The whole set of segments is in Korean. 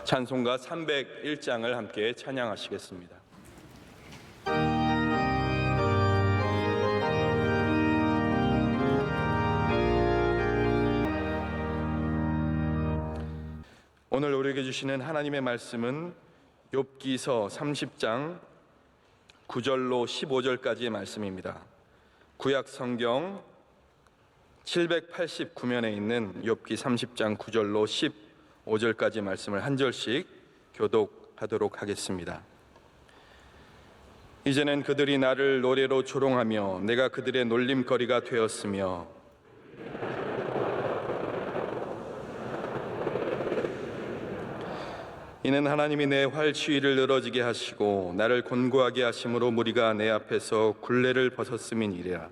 찬송가 301장을 함께 찬양하시겠습니다. 오늘 우리에게 주시는 하나님의 말씀은 욥기서 30장 9절로 15절까지의 말씀입니다. 구약 성경 789면에 있는 욥기 30장 9절로 15절까지 말씀을 한 절씩 교독하도록 하겠습니다. 이제는 그들이 나를 노래로 조롱하며 내가 그들의 놀림거리가 되었으며 이는 하나님이 내 활치위를 늘어지게 하시고 나를 곤고하게 하심으로 무리가 내 앞에서 굴레를 벗었음이니라.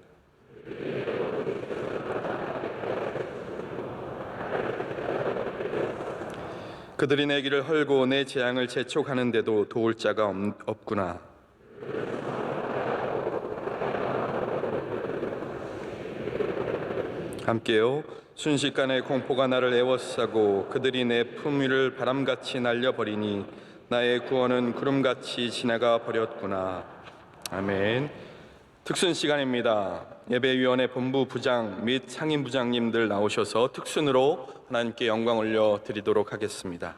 그들이 내 길을 헐고 내 재앙을 재촉하는데도 도울 자가 없구나. 함께요. 순식간에 공포가 나를 에워싸고 그들이 내 품 위를 바람같이 날려버리니 나의 구원은 구름같이 지나가 버렸구나. 아멘. 특순 시간입니다. 예배위원회 본부 부장 및 상임 부장님들 나오셔서 특순으로 하나님께 영광 올려드리도록 하겠습니다.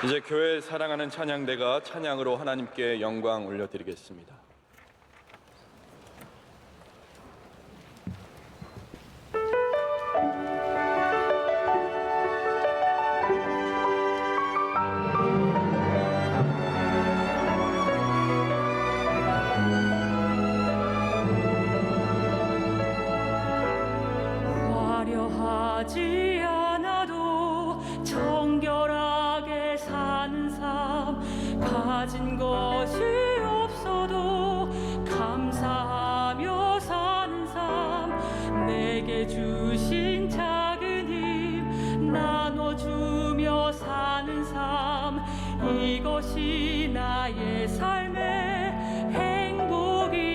이제 교회 사랑하는 찬양대가 찬양으로 하나님께 영광 올려드리겠습니다. 화려하지 않아도 정결하게 사는 삶, 가진 것이 없어도 감사하며 사는 삶, 내게 주신 작은 힘 나눠주며 사는 삶, 이것이 나의 삶의 행복이라오.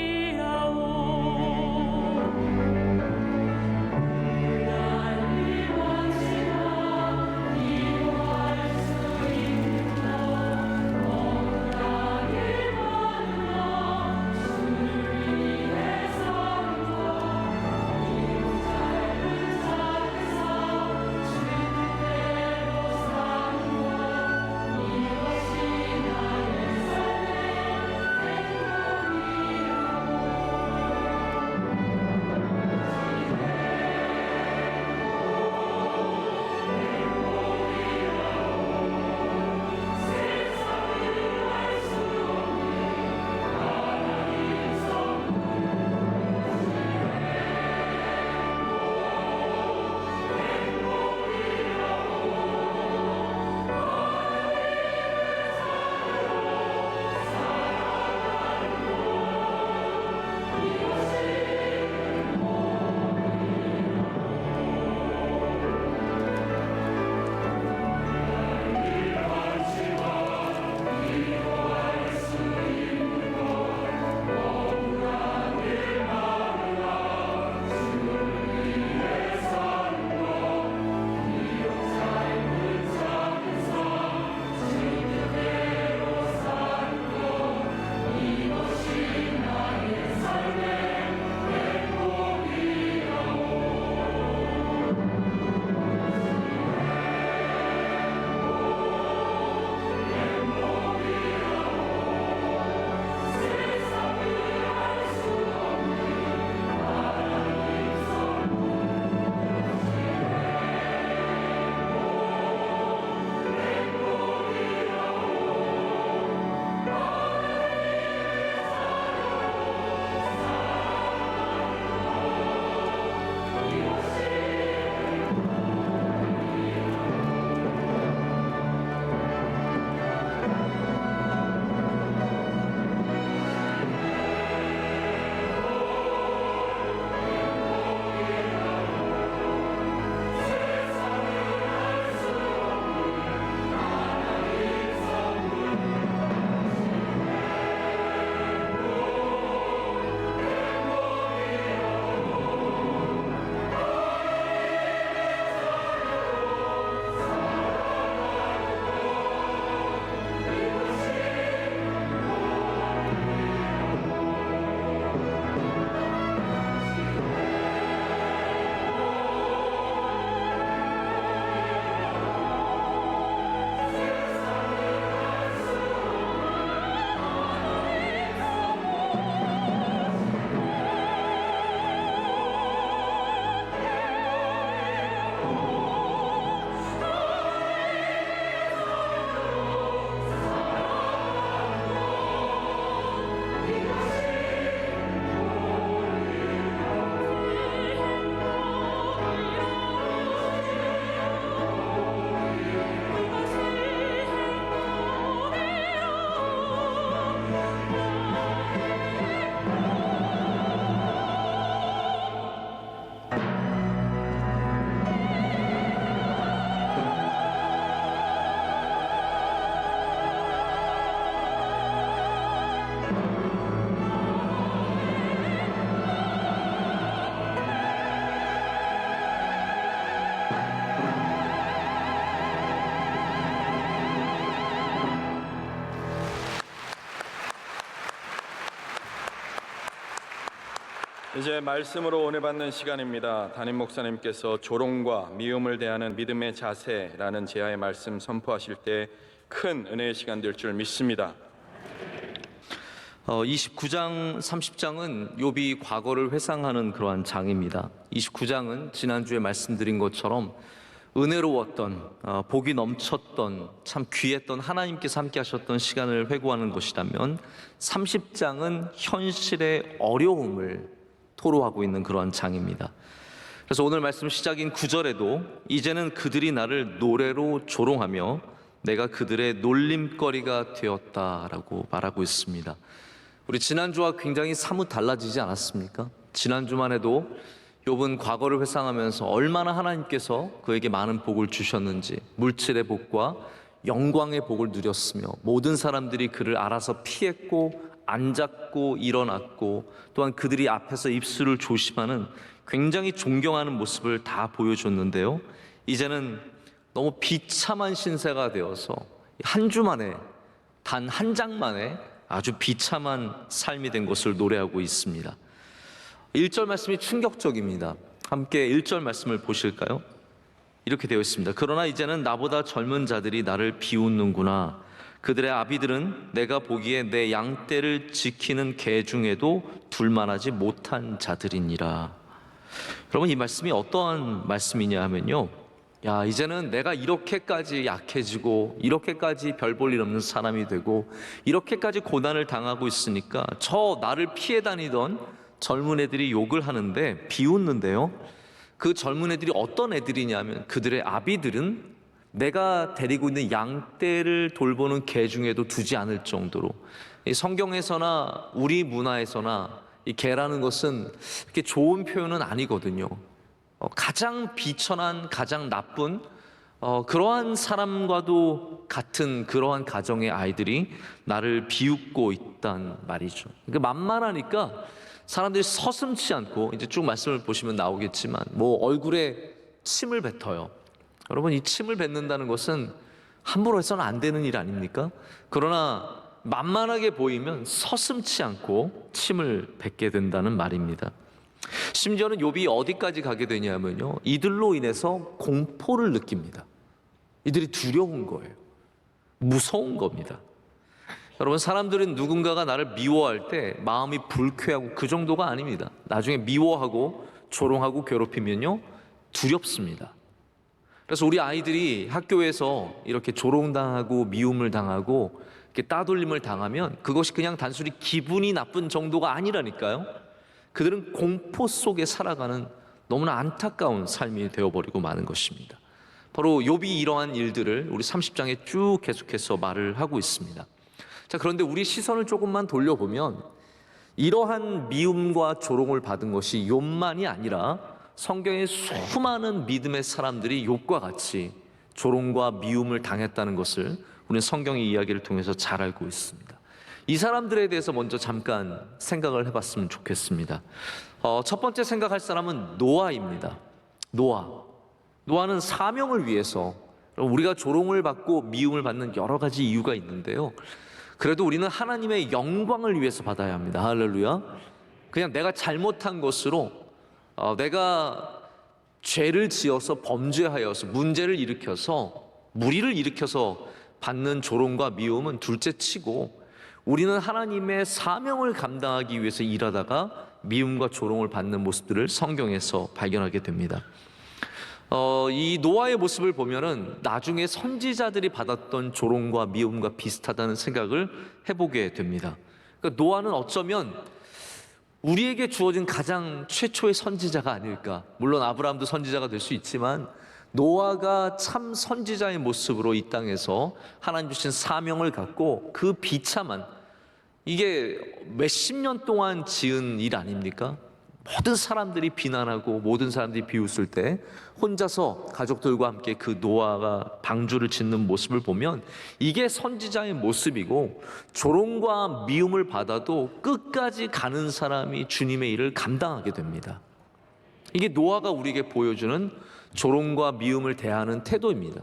이제 말씀으로 은혜 받는 시간입니다. 담임 목사님께서 조롱과 미움을 대하는 믿음의 자세라는 제아의 말씀 선포하실 때 큰 은혜의 시간 될 줄 믿습니다. 29장, 30장은 욥이 과거를 회상하는 그러한 장입니다. 29장은 지난주에 말씀드린 것처럼 은혜로웠던, 복이 넘쳤던, 참 귀했던 하나님께서 함께 하셨던 시간을 회고하는 것이라면 30장은 현실의 어려움을 토로하고 있는 그러한 장입니다. 그래서 오늘 말씀 시작인 9절에도 이제는 그들이 나를 노래로 조롱하며 내가 그들의 놀림거리가 되었다라고 말하고 있습니다. 우리 지난주와 굉장히 사뭇 달라지지 않았습니까? 지난주만 해도 욥은 과거를 회상하면서 얼마나 하나님께서 그에게 많은 복을 주셨는지, 물질의 복과 영광의 복을 누렸으며 모든 사람들이 그를 알아서 피했고 앉았고 일어났고 또한 그들이 앞에서 입술을 조심하는 굉장히 존경하는 모습을 다 보여줬는데요, 이제는 너무 비참한 신세가 되어서 한 주 만에, 단 한 장 만에 아주 비참한 삶이 된 것을 노래하고 있습니다. 1절 말씀이 충격적입니다. 함께 1절 말씀을 보실까요? 이렇게 되어 있습니다. 그러나 이제는 나보다 젊은 자들이 나를 비웃는구나. 그들의 아비들은 내가 보기에 내 양떼를 지키는 개 중에도 둘만하지 못한 자들이니라. 여러분, 이 말씀이 어떠한 말씀이냐 하면요, 야, 이제는 내가 이렇게까지 약해지고 이렇게까지 별 볼 일 없는 사람이 되고 이렇게까지 고난을 당하고 있으니까 저 나를 피해 다니던 젊은 애들이 욕을 하는데, 비웃는데요, 그 젊은 애들이 어떤 애들이냐면 그들의 아비들은 내가 데리고 있는 양떼를 돌보는 개 중에도 두지 않을 정도로, 이 성경에서나 우리 문화에서나 이 개라는 것은 이렇게 좋은 표현은 아니거든요. 가장 비천한, 가장 나쁜 그러한 사람과도 같은 그러한 가정의 아이들이 나를 비웃고 있단 말이죠. 그러니까 만만하니까 사람들이 서슴지 않고, 이제 쭉 말씀을 보시면 나오겠지만 뭐 얼굴에 침을 뱉어요. 여러분, 이 침을 뱉는다는 것은 함부로 해서는 안 되는 일 아닙니까? 그러나 만만하게 보이면 서슴지 않고 침을 뱉게 된다는 말입니다. 심지어는 욥이 어디까지 가게 되냐면요, 이들로 인해서 공포를 느낍니다. 이들이 두려운 거예요. 무서운 겁니다. 여러분, 사람들은 누군가가 나를 미워할 때 마음이 불쾌하고 그 정도가 아닙니다. 나중에 미워하고 조롱하고 괴롭히면요, 두렵습니다. 그래서 우리 아이들이 학교에서 이렇게 조롱당하고 미움을 당하고 이렇게 따돌림을 당하면 그것이 그냥 단순히 기분이 나쁜 정도가 아니라니까요. 그들은 공포 속에 살아가는 너무나 안타까운 삶이 되어버리고 마는 것입니다. 바로 욥이 이러한 일들을 우리 30장에 쭉 계속해서 말을 하고 있습니다. 자, 그런데 우리 시선을 조금만 돌려보면 이러한 미움과 조롱을 받은 것이 욥만이 아니라 성경의 수많은 믿음의 사람들이 욥과 같이 조롱과 미움을 당했다는 것을 우리는 성경의 이야기를 통해서 잘 알고 있습니다. 이 사람들에 대해서 먼저 잠깐 생각을 해봤으면 좋겠습니다. 첫 번째 생각할 사람은 노아입니다. 노아는 사명을 위해서, 우리가 조롱을 받고 미움을 받는 여러 가지 이유가 있는데요, 그래도 우리는 하나님의 영광을 위해서 받아야 합니다. 할렐루야. 그냥 내가 잘못한 것으로, 내가 죄를 지어서 범죄하여서 문제를 일으켜서 무리를 일으켜서 받는 조롱과 미움은 둘째치고, 우리는 하나님의 사명을 감당하기 위해서 일하다가 미움과 조롱을 받는 모습들을 성경에서 발견하게 됩니다. 이 노아의 모습을 보면은 나중에 선지자들이 받았던 조롱과 미움과 비슷하다는 생각을 해보게 됩니다. 그러니까 노아는 어쩌면 우리에게 주어진 가장 최초의 선지자가 아닐까. 물론 아브라함도 선지자가 될 수 있지만 노아가 참 선지자의 모습으로 이 땅에서 하나님 주신 사명을 갖고 그 비참한, 이게 몇십 년 동안 지은 일 아닙니까? 모든 사람들이 비난하고 모든 사람들이 비웃을 때 혼자서 가족들과 함께 그 노아가 방주를 짓는 모습을 보면 이게 선지자의 모습이고, 조롱과 미움을 받아도 끝까지 가는 사람이 주님의 일을 감당하게 됩니다. 이게 노아가 우리에게 보여주는 조롱과 미움을 대하는 태도입니다.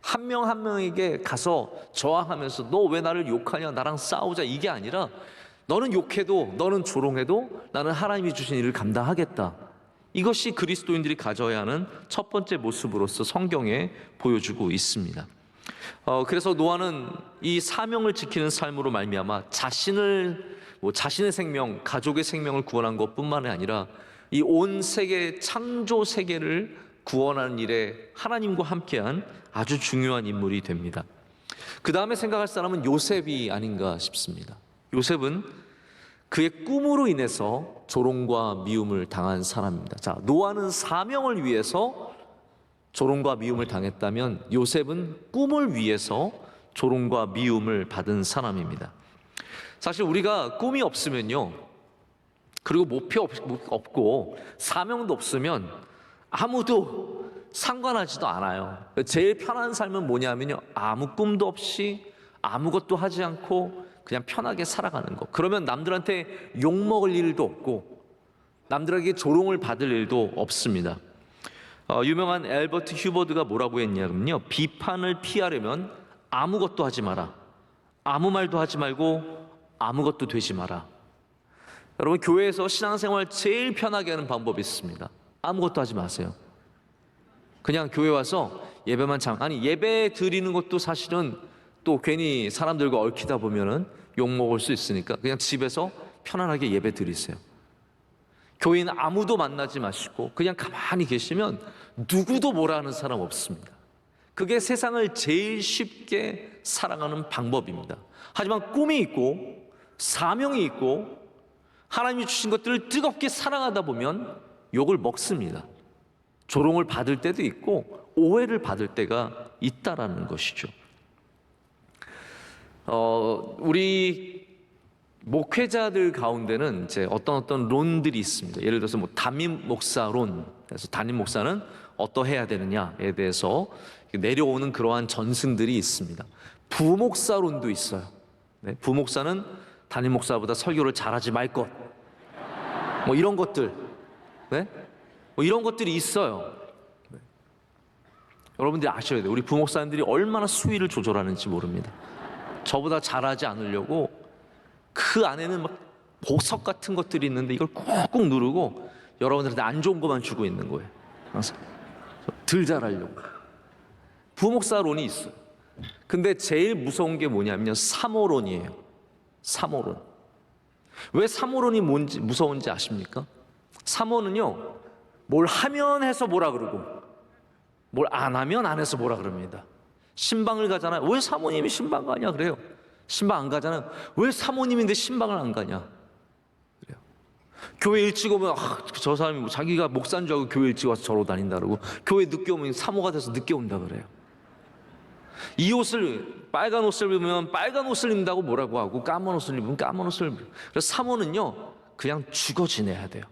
한 명 한 명에게 가서 저항하면서 너 왜 나를 욕하냐, 나랑 싸우자, 이게 아니라 너는 욕해도 너는 조롱해도 나는 하나님이 주신 일을 감당하겠다. 이것이 그리스도인들이 가져야 하는 첫 번째 모습으로서 성경에 보여주고 있습니다. 그래서 노아는 이 사명을 지키는 삶으로 말미암아 자신의 생명, 가족의 생명을 구원한 것뿐만이 아니라 이 온 세계, 창조 세계를 구원하는 일에 하나님과 함께한 아주 중요한 인물이 됩니다. 그 다음에 생각할 사람은 요셉이 아닌가 싶습니다. 요셉은 그의 꿈으로 인해서 조롱과 미움을 당한 사람입니다. 자, 노아는 사명을 위해서 조롱과 미움을 당했다면 요셉은 꿈을 위해서 조롱과 미움을 받은 사람입니다. 사실 우리가 꿈이 없으면요, 그리고 목표 없고 사명도 없으면 아무도 상관하지도 않아요. 제일 편한 삶은 뭐냐면요, 아무 꿈도 없이 아무것도 하지 않고 그냥 편하게 살아가는 거. 그러면 남들한테 욕먹을 일도 없고 남들에게 조롱을 받을 일도 없습니다. 유명한 앨버트 휴버드가 뭐라고 했냐면요, 비판을 피하려면 아무것도 하지 마라, 아무 말도 하지 말고 아무것도 되지 마라. 여러분, 교회에서 신앙생활 제일 편하게 하는 방법이 있습니다. 아무것도 하지 마세요. 그냥 교회 와서 예배만 예배 드리는 것도 사실은 또 괜히 사람들과 얽히다 보면은 욕먹을 수 있으니까 그냥 집에서 편안하게 예배 드리세요. 교인 아무도 만나지 마시고 그냥 가만히 계시면 누구도 뭐라 하는 사람 없습니다. 그게 세상을 제일 쉽게 살아가는 방법입니다. 하지만 꿈이 있고 사명이 있고 하나님이 주신 것들을 뜨겁게 사랑하다 보면 욕을 먹습니다. 조롱을 받을 때도 있고 오해를 받을 때가 있다라는 것이죠. 우리 목회자들 가운데는 이제 어떤 론들이 있습니다. 예를 들어서 담임 목사론. 그래서 담임 목사는 어떠해야 되느냐에 대해서 내려오는 그러한 전승들이 있습니다. 부목사론도 있어요. 네, 부목사는 담임 목사보다 설교를 잘하지 말 것. 이런 것들. 네? 이런 것들이 있어요. 네. 여러분들이 아셔야 돼요. 우리 부목사님들이 얼마나 수위를 조절하는지 모릅니다. 저보다 잘하지 않으려고 그 안에는 막 보석 같은 것들이 있는데 이걸 꾹꾹 누르고 여러분들한테 안 좋은 것만 주고 있는 거예요. 항상 덜 잘하려고. 부목사론이 있어요. 근데 제일 무서운 게 뭐냐면요, 사모론이에요. 사모론. 왜 사모론이 뭔지 무서운지 아십니까? 사모는요, 뭘 하면 해서 뭐라 그러고 뭘 안 하면 안 해서 뭐라 그럽니다. 신방을 가잖아요. 왜 사모님이 신방 가냐 그래요. 신방 안 가잖아요. 왜 사모님인데 신방을 안 가냐 그래요. 교회 일찍 오면 저 사람이 자기가 목사인 줄 알고 교회 일찍 와서 저러고 다닌다 그러고, 교회 늦게 오면 사모가 돼서 늦게 온다 그래요. 이 옷을, 빨간 옷을 입으면 빨간 옷을 입는다고 뭐라고 하고, 까만 옷을 입으면 까만 옷을 입고. 그래서 사모는요, 그냥 죽어 지내야 돼요.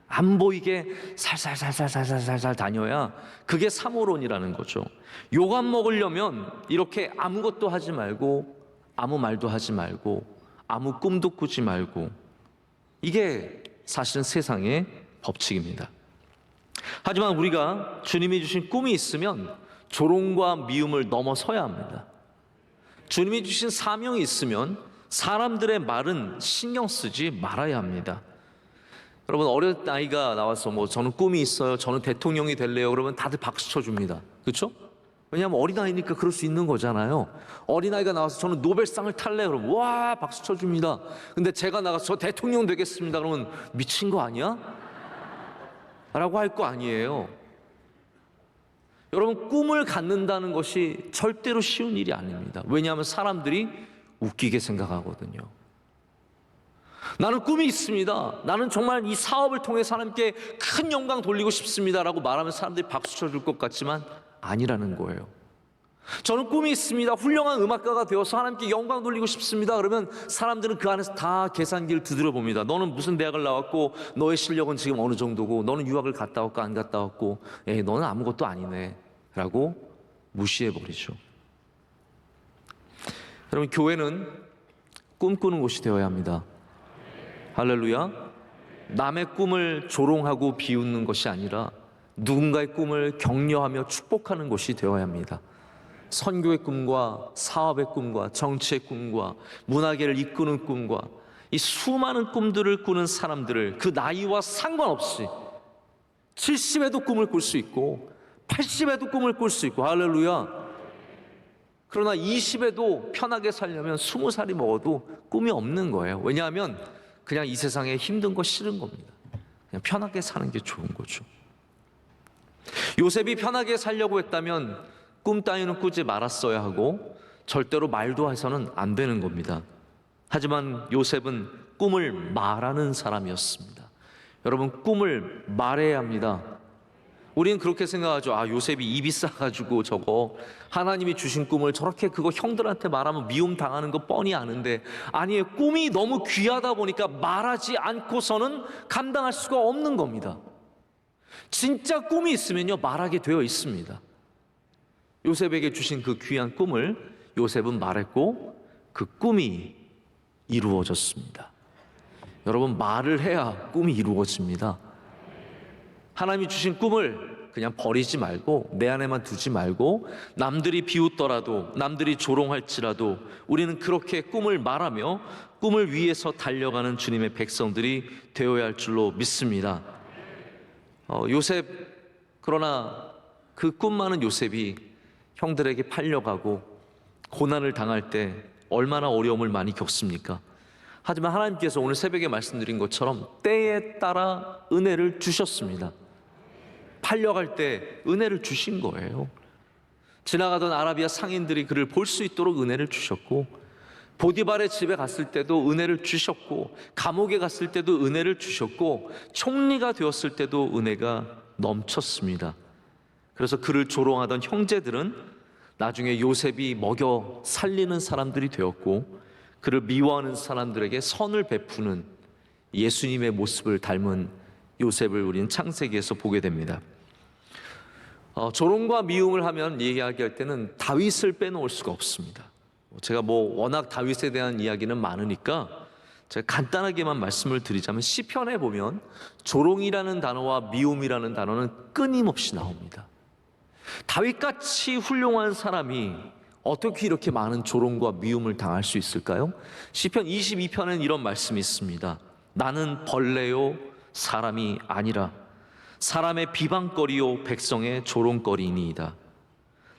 안 보이게 살살 다녀야 그게 사모론이라는 거죠. 욕 안 먹으려면 이렇게 아무것도 하지 말고 아무 말도 하지 말고 아무 꿈도 꾸지 말고, 이게 사실은 세상의 법칙입니다. 하지만 우리가 주님이 주신 꿈이 있으면 조롱과 미움을 넘어서야 합니다. 주님이 주신 사명이 있으면 사람들의 말은 신경 쓰지 말아야 합니다. 여러분, 어린 아이가 나와서 저는 꿈이 있어요, 저는 대통령이 될래요, 그러면 다들 박수 쳐줍니다. 그렇죠? 왜냐하면 어린아이니까 그럴 수 있는 거잖아요. 어린아이가 나와서 저는 노벨상을 탈래요, 그러면 와 박수 쳐줍니다. 근데 제가 나가서 저 대통령 되겠습니다, 그러면 미친 거 아니야? 라고 할 거 아니에요. 여러분, 꿈을 갖는다는 것이 절대로 쉬운 일이 아닙니다. 왜냐하면 사람들이 웃기게 생각하거든요. 나는 꿈이 있습니다, 나는 정말 이 사업을 통해 하나님께 큰 영광 돌리고 싶습니다 라고 말하면 사람들이 박수 쳐줄 것 같지만 아니라는 거예요. 저는 꿈이 있습니다, 훌륭한 음악가가 되어서 하나님께 영광 돌리고 싶습니다, 그러면 사람들은 그 안에서 다 계산기를 두드려 봅니다. 너는 무슨 대학을 나왔고, 너의 실력은 지금 어느 정도고, 너는 유학을 갔다 왔고 안 갔다 왔고, 너는 아무것도 아니네 라고 무시해버리죠. 여러분, 교회는 꿈꾸는 곳이 되어야 합니다. 할렐루야. 남의 꿈을 조롱하고 비웃는 것이 아니라 누군가의 꿈을 격려하며 축복하는 곳이 되어야 합니다. 선교의 꿈과 사업의 꿈과 정치의 꿈과 문화계를 이끄는 꿈과 이 수많은 꿈들을 꾸는 사람들을 그 나이와 상관없이 70에도 꿈을 꿀 수 있고 80에도 꿈을 꿀 수 있고, 할렐루야. 그러나 20에도 편하게 살려면 20살이 먹어도 꿈이 없는 거예요. 왜냐하면 그냥 이 세상에 힘든 거 싫은 겁니다. 그냥 편하게 사는 게 좋은 거죠. 요셉이 편하게 살려고 했다면 꿈 따위는 꾸지 말았어야 하고 절대로 말도 해서는 안 되는 겁니다. 하지만 요셉은 꿈을 말하는 사람이었습니다. 여러분, 꿈을 말해야 합니다. 우리는 그렇게 생각하죠. 아, 요셉이 입이 싸가지고 저거 하나님이 주신 꿈을 저렇게 그거 형들한테 말하면 미움 당하는 거 뻔히 아는데, 아니에요. 꿈이 너무 귀하다 보니까 말하지 않고서는 감당할 수가 없는 겁니다. 진짜 꿈이 있으면요, 말하게 되어 있습니다. 요셉에게 주신 그 귀한 꿈을 요셉은 말했고 그 꿈이 이루어졌습니다. 여러분, 말을 해야 꿈이 이루어집니다. 하나님이 주신 꿈을 그냥 버리지 말고 내 안에만 두지 말고 남들이 비웃더라도 남들이 조롱할지라도 우리는 그렇게 꿈을 말하며 꿈을 위해서 달려가는 주님의 백성들이 되어야 할 줄로 믿습니다. 요셉, 그러나 그 꿈 많은 요셉이 형들에게 팔려가고 고난을 당할 때 얼마나 어려움을 많이 겪습니까? 하지만 하나님께서 오늘 새벽에 말씀드린 것처럼 때에 따라 은혜를 주셨습니다. 팔려갈 때 은혜를 주신 거예요. 지나가던 아라비아 상인들이 그를 볼 수 있도록 은혜를 주셨고, 보디발의 집에 갔을 때도 은혜를 주셨고, 감옥에 갔을 때도 은혜를 주셨고, 총리가 되었을 때도 은혜가 넘쳤습니다. 그래서 그를 조롱하던 형제들은 나중에 요셉이 먹여 살리는 사람들이 되었고, 그를 미워하는 사람들에게 선을 베푸는 예수님의 모습을 닮은 요셉을 우리는 창세기에서 보게 됩니다. 조롱과 미움을 하면 얘기할 때는 다윗을 빼놓을 수가 없습니다. 제가 워낙 다윗에 대한 이야기는 많으니까 제가 간단하게만 말씀을 드리자면, 시편에 보면 조롱이라는 단어와 미움이라는 단어는 끊임없이 나옵니다. 다윗같이 훌륭한 사람이 어떻게 이렇게 많은 조롱과 미움을 당할 수 있을까요? 시편 22편엔 이런 말씀이 있습니다. 나는 벌레요 사람이 아니라 사람의 비방거리요 백성의 조롱거리니이다.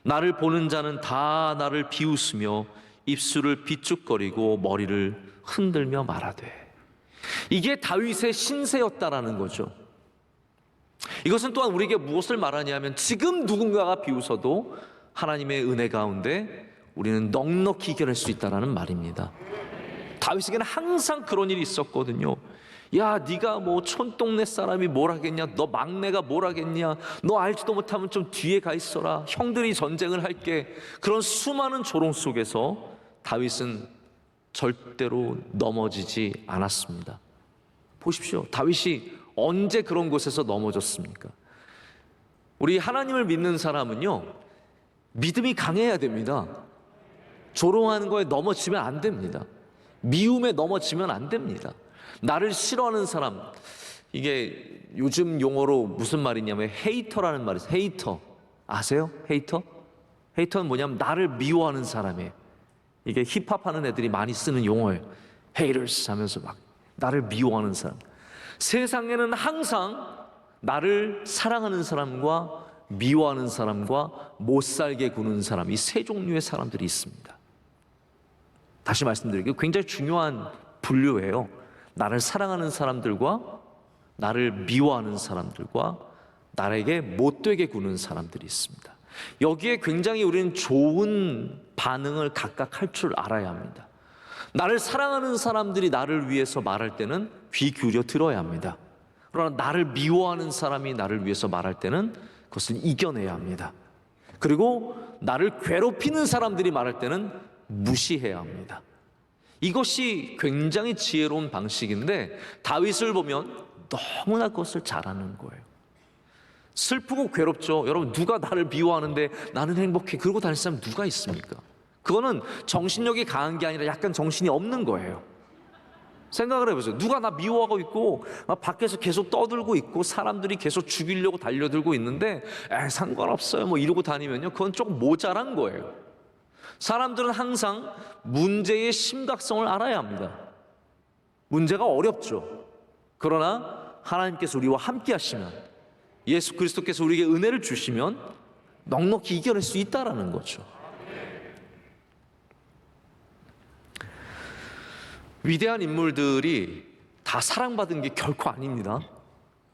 나를 보는 자는 다 나를 비웃으며 입술을 비축거리고 머리를 흔들며 말하되. 이게 다윗의 신세였다라는 거죠. 이것은 또한 우리에게 무엇을 말하냐면, 지금 누군가가 비웃어도 하나님의 은혜 가운데 우리는 넉넉히 이겨낼 수 있다는 말입니다. 다윗에게는 항상 그런 일이 있었거든요. 야, 네가 촌동네 사람이 뭘 하겠냐, 너 막내가 뭘 하겠냐, 너 알지도 못하면 좀 뒤에 가 있어라, 형들이 전쟁을 할게. 그런 수많은 조롱 속에서 다윗은 절대로 넘어지지 않았습니다. 보십시오, 다윗이 언제 그런 곳에서 넘어졌습니까? 우리 하나님을 믿는 사람은요, 믿음이 강해야 됩니다. 조롱하는 거에 넘어지면 안 됩니다. 미움에 넘어지면 안 됩니다. 나를 싫어하는 사람, 이게 요즘 용어로 무슨 말이냐면 헤이터라는 말이 있어요. 헤이터 아세요? 헤이터? 헤이터는 뭐냐면 나를 미워하는 사람이에요. 이게 힙합하는 애들이 많이 쓰는 용어예요. haters 하면서 막 나를 미워하는 사람. 세상에는 항상 나를 사랑하는 사람과 미워하는 사람과 못살게 구는 사람, 이 세 종류의 사람들이 있습니다. 다시 말씀드릴게요. 굉장히 중요한 분류예요. 나를 사랑하는 사람들과 나를 미워하는 사람들과 나에게 못되게 구는 사람들이 있습니다. 여기에 굉장히 우리는 좋은 반응을 각각 할 줄 알아야 합니다. 나를 사랑하는 사람들이 나를 위해서 말할 때는 귀 기울여 들어야 합니다. 그러나 나를 미워하는 사람이 나를 위해서 말할 때는 그것을 이겨내야 합니다. 그리고 나를 괴롭히는 사람들이 말할 때는 무시해야 합니다. 이것이 굉장히 지혜로운 방식인데, 다윗을 보면 너무나 그것을 잘하는 거예요. 슬프고 괴롭죠. 여러분, 누가 나를 미워하는데 나는 행복해 그러고 다닐 사람 누가 있습니까? 그거는 정신력이 강한 게 아니라 약간 정신이 없는 거예요. 생각을 해보세요. 누가 나 미워하고 있고 막 밖에서 계속 떠들고 있고 사람들이 계속 죽이려고 달려들고 있는데 상관없어요 이러고 다니면요, 그건 조금 모자란 거예요. 사람들은 항상 문제의 심각성을 알아야 합니다. 문제가 어렵죠. 그러나 하나님께서 우리와 함께 하시면, 예수 그리스도께서 우리에게 은혜를 주시면 넉넉히 이겨낼 수 있다라는 거죠. 위대한 인물들이 다 사랑받은 게 결코 아닙니다.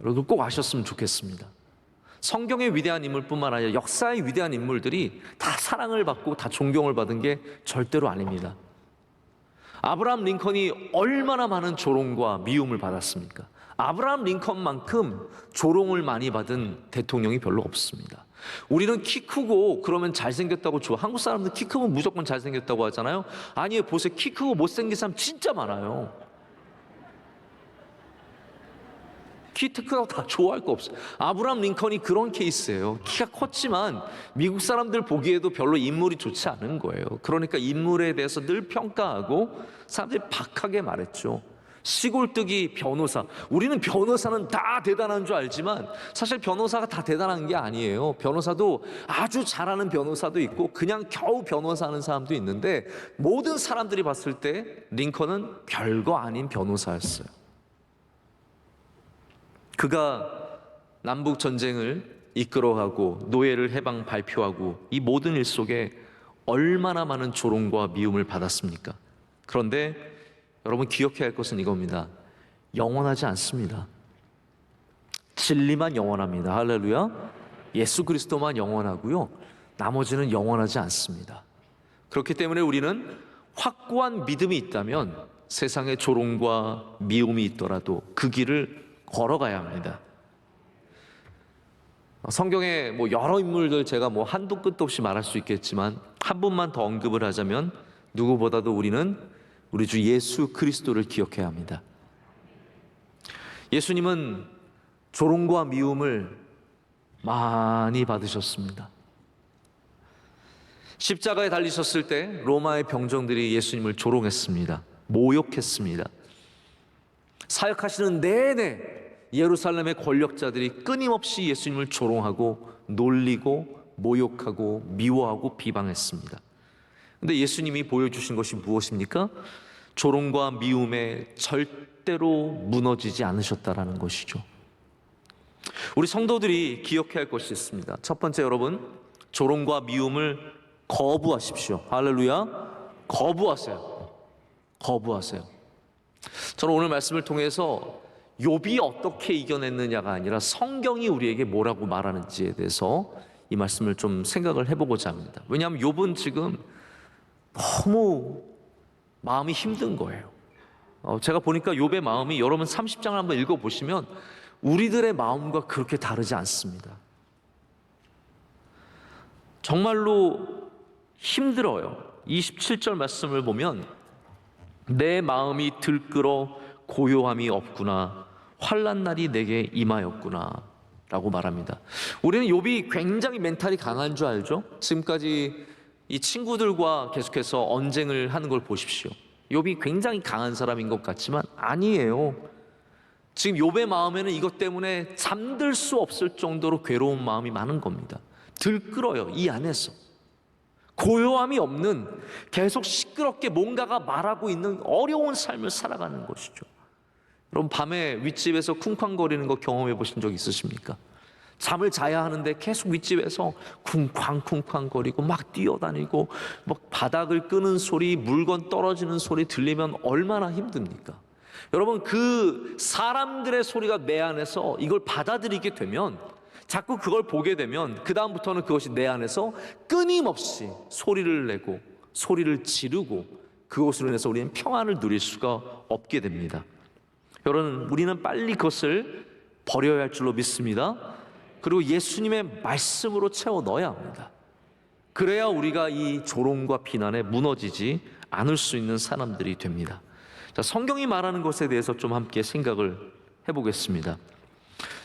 여러분 꼭 아셨으면 좋겠습니다. 성경의 위대한 인물뿐만 아니라 역사의 위대한 인물들이 다 사랑을 받고 다 존경을 받은 게 절대로 아닙니다. 아브라함 링컨이 얼마나 많은 조롱과 미움을 받았습니까? 아브라함 링컨만큼 조롱을 많이 받은 대통령이 별로 없습니다. 우리는 키 크고 그러면 잘생겼다고 좋아. 한국 사람들 키 크면 무조건 잘생겼다고 하잖아요. 아니에요. 보세요. 키 크고 못생긴 사람 진짜 많아요. 키 크다고 다 좋아할 거 없어요. 아브라함 링컨이 그런 케이스예요. 키가 컸지만 미국 사람들 보기에도 별로 인물이 좋지 않은 거예요. 그러니까 인물에 대해서 늘 평가하고 사람들이 박하게 말했죠. 시골뜨기 변호사. 우리는 변호사는 다 대단한 줄 알지만 사실 변호사가 다 대단한 게 아니에요. 변호사도 아주 잘하는 변호사도 있고 그냥 겨우 변호사하는 사람도 있는데 모든 사람들이 봤을 때 링컨은 별거 아닌 변호사였어요. 그가 남북 전쟁을 이끌어가고 노예를 해방 발표하고 이 모든 일 속에 얼마나 많은 조롱과 미움을 받았습니까? 그런데 여러분 기억해야 할 것은 이겁니다. 영원하지 않습니다. 진리만 영원합니다. 할렐루야. 예수 그리스도만 영원하고요. 나머지는 영원하지 않습니다. 그렇기 때문에 우리는 확고한 믿음이 있다면 세상에 조롱과 미움이 있더라도 그 길을 걸어가야 합니다. 성경에 여러 인물들 제가 한도 끝도 없이 말할 수 있겠지만 한 분만 더 언급을 하자면 누구보다도 우리는 우리 주 예수 그리스도를 기억해야 합니다. 예수님은 조롱과 미움을 많이 받으셨습니다. 십자가에 달리셨을 때 로마의 병정들이 예수님을 조롱했습니다. 모욕했습니다. 사역하시는 내내 예루살렘의 권력자들이 끊임없이 예수님을 조롱하고 놀리고 모욕하고 미워하고 비방했습니다. 근데 예수님이 보여주신 것이 무엇입니까? 조롱과 미움에 절대로 무너지지 않으셨다라는 것이죠. 우리 성도들이 기억해야 할 것이 있습니다. 첫 번째, 여러분, 조롱과 미움을 거부하십시오. 할렐루야. 거부하세요. 거부하세요. 저는 오늘 말씀을 통해서 욥이 어떻게 이겨냈느냐가 아니라 성경이 우리에게 뭐라고 말하는지에 대해서 이 말씀을 좀 생각을 해보고자 합니다. 왜냐하면 욥은 지금 너무 마음이 힘든 거예요. 제가 보니까 욥의 마음이, 여러분 30장을 한번 읽어보시면 우리들의 마음과 그렇게 다르지 않습니다. 정말로 힘들어요. 27절 말씀을 보면 내 마음이 들끓어 고요함이 없구나, 환난 날이 내게 임하였구나 라고 말합니다. 우리는 욥이 굉장히 멘탈이 강한 줄 알죠? 지금까지 이 친구들과 계속해서 언쟁을 하는 걸 보십시오. 욥이 굉장히 강한 사람인 것 같지만 아니에요. 지금 욥의 마음에는 이것 때문에 잠들 수 없을 정도로 괴로운 마음이 많은 겁니다. 들끓어요. 이 안에서 고요함이 없는, 계속 시끄럽게 뭔가가 말하고 있는 어려운 삶을 살아가는 것이죠. 여러분 밤에 윗집에서 쿵쾅거리는 거 경험해 보신 적 있으십니까? 잠을 자야 하는데 계속 윗집에서 쿵쾅쿵쾅거리고 막 뛰어다니고 막 바닥을 끄는 소리, 물건 떨어지는 소리 들리면 얼마나 힘듭니까? 여러분 그 사람들의 소리가 내 안에서 이걸 받아들이게 되면, 자꾸 그걸 보게 되면 그 다음부터는 그것이 내 안에서 끊임없이 소리를 내고 소리를 지르고 그것으로 인해서 우리는 평안을 누릴 수가 없게 됩니다. 여러분 우리는 빨리 그것을 버려야 할 줄로 믿습니다. 그리고 예수님의 말씀으로 채워 넣어야 합니다. 그래야 우리가 이 조롱과 비난에 무너지지 않을 수 있는 사람들이 됩니다. 자, 성경이 말하는 것에 대해서 좀 함께 생각을 해보겠습니다.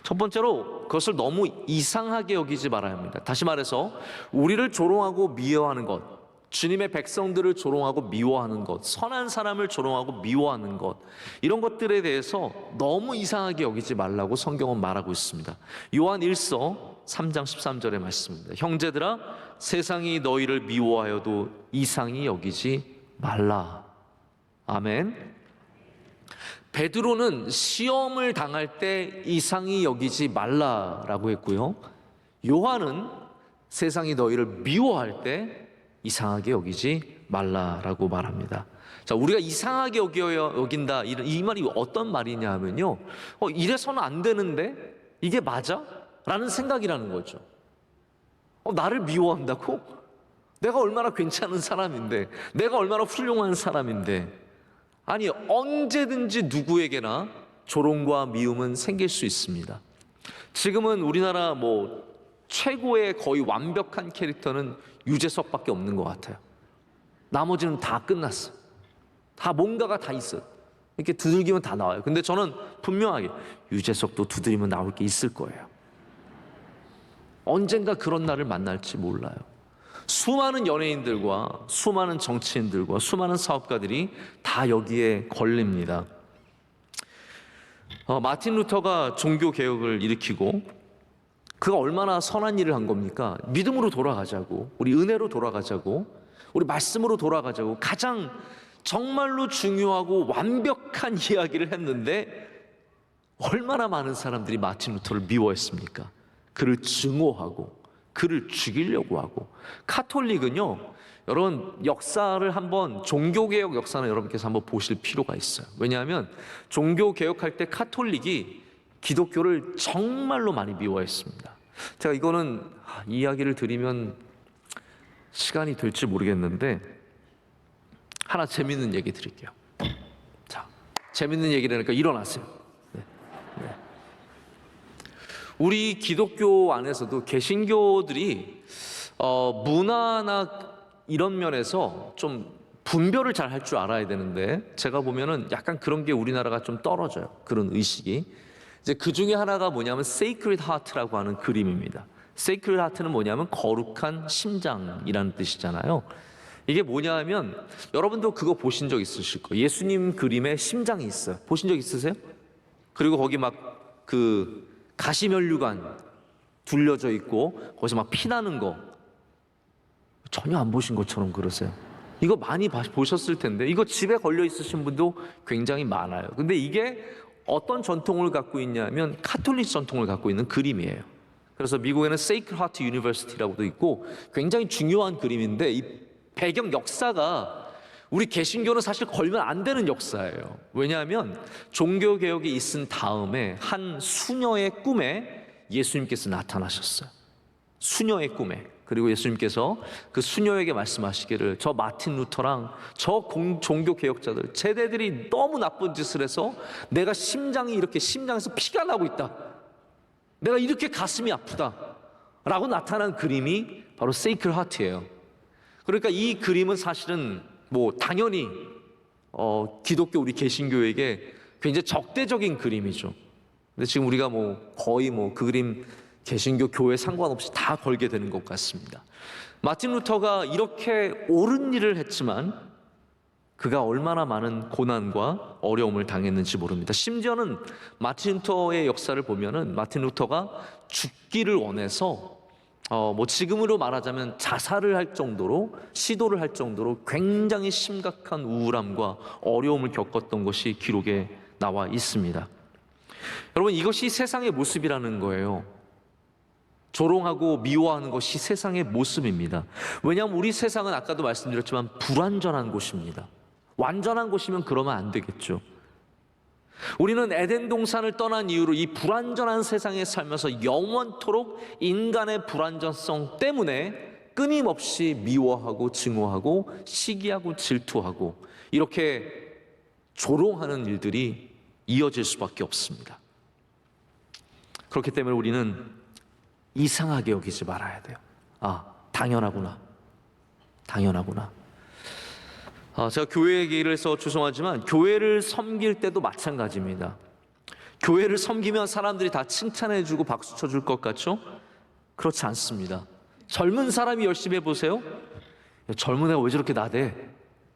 첫 번째로 그것을 너무 이상하게 여기지 말아야 합니다. 다시 말해서 우리를 조롱하고 미워하는 것, 주님의 백성들을 조롱하고 미워하는 것, 선한 사람을 조롱하고 미워하는 것, 이런 것들에 대해서 너무 이상하게 여기지 말라고 성경은 말하고 있습니다. 요한 1서 3장 13절의 말씀입니다. 형제들아, 세상이 너희를 미워하여도 이상히 여기지 말라. 아멘. 베드로는 시험을 당할 때 이상히 여기지 말라라고 했고요. 요한은 세상이 너희를 미워할 때 이상하게 여기지 말라라고 말합니다. 자, 우리가 이상하게 여긴다, 이 말이 어떤 말이냐 하면요, 이래서는 안 되는데 이게 맞아? 라는 생각이라는 거죠. 나를 미워한다고? 내가 얼마나 괜찮은 사람인데, 내가 얼마나 훌륭한 사람인데. 아니, 언제든지 누구에게나 조롱과 미움은 생길 수 있습니다. 지금은 우리나라 최고의 거의 완벽한 캐릭터는 유재석밖에 없는 것 같아요. 나머지는 다 끝났어. 다 뭔가가 다 있어. 이렇게 두들기면 다 나와요. 근데 저는 분명하게 유재석도 두드리면 나올 게 있을 거예요. 언젠가 그런 날을 만날지 몰라요. 수많은 연예인들과 수많은 정치인들과 수많은 사업가들이 다 여기에 걸립니다. 마틴 루터가 종교 개혁을 일으키고 그가 얼마나 선한 일을 한 겁니까? 믿음으로 돌아가자고, 우리 은혜로 돌아가자고, 우리 말씀으로 돌아가자고 가장 정말로 중요하고 완벽한 이야기를 했는데 얼마나 많은 사람들이 마틴 루터를 미워했습니까? 그를 증오하고 그를 죽이려고 하고. 카톨릭은요, 여러분 역사를 한번, 종교개혁 역사는 여러분께서 한번 보실 필요가 있어요. 왜냐하면 종교개혁할 때 카톨릭이 기독교를 정말로 많이 미워했습니다. 제가 이거는 이야기를 드리면 시간이 될지 모르겠는데 하나 재밌는 얘기 드릴게요. 자, 재밌는 얘기라니까 일어나세요. 네. 우리 기독교 안에서도 개신교들이 문화나 이런 면에서 좀 분별을 잘 할 줄 알아야 되는데, 제가 보면은 약간 그런 게 우리나라가 좀 떨어져요. 그런 의식이. 이제 그 중에 하나가 뭐냐면 Sacred Heart라고 하는 그림입니다. Sacred Heart는 뭐냐면 거룩한 심장이라는 뜻이잖아요. 이게 뭐냐 하면 여러분도 그거 보신 적 있으실 거예요. 예수님 그림에 심장이 있어요. 보신 적 있으세요? 그리고 거기 막 그 가시면류관 둘려져 있고 거기서 막 피나는 거 전혀 안 보신 것처럼 그러세요. 이거 많이 보셨을 텐데, 이거 집에 걸려 있으신 분도 굉장히 많아요. 근데 이게 어떤 전통을 갖고 있냐면 카톨릭 전통을 갖고 있는 그림이에요. 그래서 미국에는 Sacred Heart University라고도 있고 굉장히 중요한 그림인데, 이 배경 역사가 우리 개신교는 사실 걸면 안 되는 역사예요. 왜냐하면 종교개혁이 있은 다음에 한 수녀의 꿈에 예수님께서 나타나셨어요. 수녀의 꿈에. 그리고 예수님께서 그 수녀에게 말씀하시기를, 저 마틴 루터랑 저 종교개혁자들 쟤네들이 너무 나쁜 짓을 해서 내가 심장이 이렇게, 심장에서 피가 나고 있다, 내가 이렇게 가슴이 아프다 라고 나타난 그림이 바로 Sacred Heart예요. 그러니까 이 그림은 사실은 당연히 기독교, 우리 개신교에게 굉장히 적대적인 그림이죠. 근데 지금 우리가 거의 그 그림 개신교 교회 상관없이 다 걸게 되는 것 같습니다. 마틴 루터가 이렇게 옳은 일을 했지만 그가 얼마나 많은 고난과 어려움을 당했는지 모릅니다. 심지어는 마틴 루터의 역사를 보면은 마틴 루터가 죽기를 원해서 지금으로 말하자면 자살을 할 정도로, 시도를 할 정도로 굉장히 심각한 우울함과 어려움을 겪었던 것이 기록에 나와 있습니다. 여러분, 이것이 세상의 모습이라는 거예요. 조롱하고 미워하는 것이 세상의 모습입니다. 왜냐하면 우리 세상은 아까도 말씀드렸지만 불완전한 곳입니다. 완전한 곳이면 그러면 안 되겠죠. 우리는 에덴 동산을 떠난 이후로 이 불완전한 세상에 살면서 영원토록 인간의 불완전성 때문에 끊임없이 미워하고 증오하고 시기하고 질투하고 이렇게 조롱하는 일들이 이어질 수밖에 없습니다. 그렇기 때문에 우리는 이상하게 여기지 말아야 돼요. 당연하구나. 제가 교회 얘기를 해서 죄송하지만 교회를 섬길 때도 마찬가지입니다. 교회를 섬기면 사람들이 다 칭찬해주고 박수 쳐줄 것 같죠? 그렇지 않습니다. 젊은 사람이 열심히 해보세요. 야, 젊은 애가 왜 저렇게 나대?